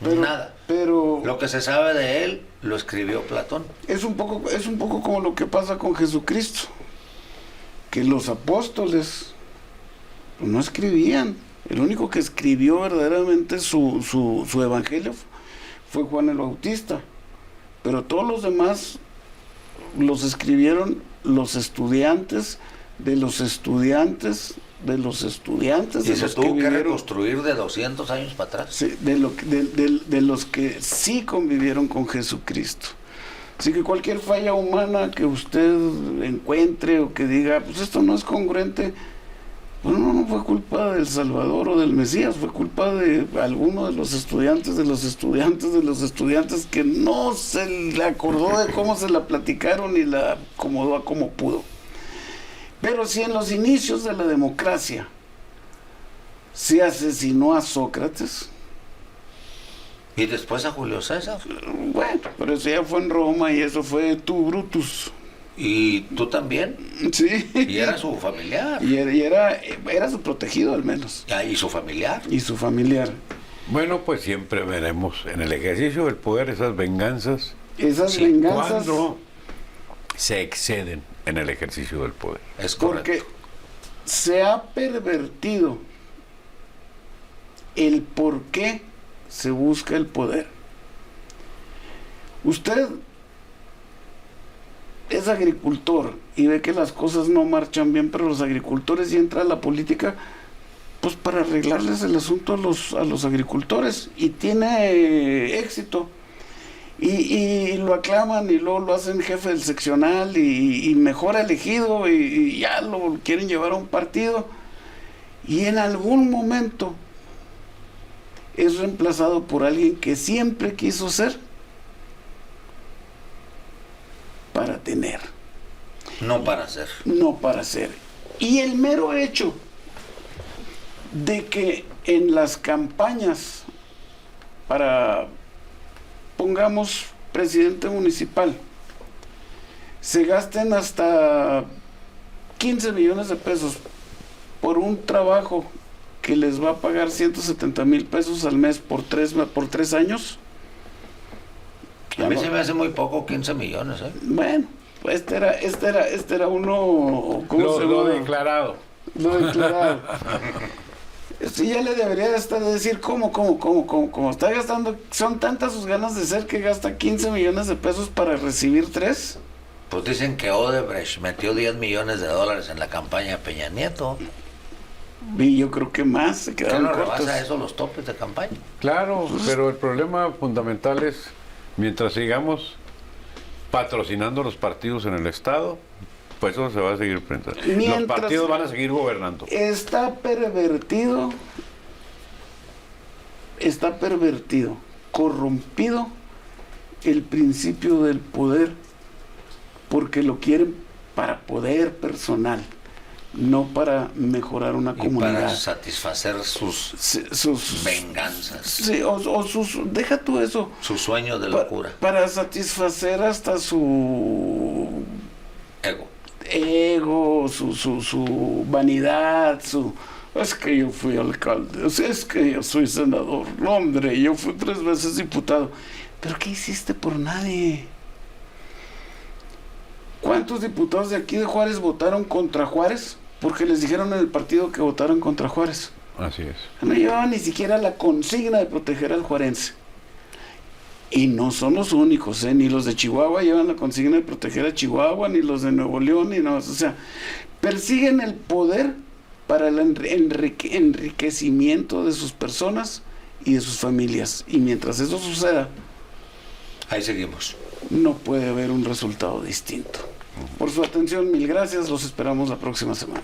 Nada. Pero lo que se sabe de él lo escribió Platón. Es un poco como lo que pasa con Jesucristo, que los apóstoles no escribían. El único que escribió verdaderamente su evangelio fue Juan el Bautista, pero todos los demás los escribieron los estudiantes de los estudiantes de los estudiantes. Y se tuvo que reconstruir de 200 años para atrás. Sí, de los que sí convivieron con Jesucristo. Así que cualquier falla humana que usted encuentre o que diga, pues esto no es congruente, pues no fue culpa del Salvador o del Mesías, fue culpa de alguno de los estudiantes que no se le acordó de cómo se la platicaron y la acomodó a como pudo. Pero si en los inicios de la democracia se asesinó a Sócrates, y después a Julio César. Bueno, pero eso ya fue en Roma y eso fue tu Brutus. ¿Y tú también? Sí. Y era su familiar. Y era su protegido al menos. ¿Y su familiar? Y su familiar. Bueno, pues siempre veremos en el ejercicio del poder esas venganzas. Esas venganzas. Cuando se exceden en el ejercicio del poder. Es correcto. Porque se ha pervertido el por qué se busca el poder. Usted es agricultor y ve que las cosas no marchan bien, pero los agricultores, y entra a la política pues para arreglarles el asunto a los agricultores, y tiene éxito. Y lo aclaman y luego lo hacen jefe del seccional y mejor elegido, y ya lo quieren llevar a un partido, y en algún momento es reemplazado por alguien que siempre quiso ser para tener. No para ser. No para ser. Y el mero hecho de que en las campañas para, pongamos, presidente municipal, se gasten hasta 15 millones de pesos por un trabajo que les va a pagar 170,000 pesos al mes por 3 años. A mí se me hace muy poco, 15 millones, ¿eh? Bueno, este era uno... Lo declarado. Lo declarado. Esto ya le debería de estar de decir cómo está gastando, son tantas sus ganas de ser que gasta 15 millones de pesos para recibir 3. Pues dicen que Odebrecht metió 10 millones de dólares en la campaña de Peña Nieto. Y yo creo que más se ¿Qué quedaron no cortos. rebasa eso los topes de campaña? Claro, pero el problema fundamental es, mientras sigamos patrocinando los partidos en el Estado, pues eso se va a seguir presentando. Los partidos van a seguir gobernando. Está pervertido, corrompido el principio del poder, porque lo quieren para poder personal, no para mejorar una comunidad. Para satisfacer sus venganzas. Sí, o deja tú eso. Su sueño de locura. Para satisfacer hasta su ego, su vanidad, es que yo fui alcalde, es que yo soy senador, no, hombre, yo fui 3 veces diputado. ¿Pero qué hiciste por nadie? ¿Cuántos diputados de aquí de Juárez votaron contra Juárez? Porque les dijeron en el partido que votaron contra Juárez. Así es. No llevaban ni siquiera la consigna de proteger al juarense. Y no son los únicos, ni los de Chihuahua llevan la consigna de proteger a Chihuahua, ni los de Nuevo León, ni no, o sea, persiguen el poder para el enriquecimiento de sus personas y de sus familias. Y mientras eso suceda, ahí seguimos. No puede haber un resultado distinto. Por su atención, 1000 gracias, los esperamos la próxima semana.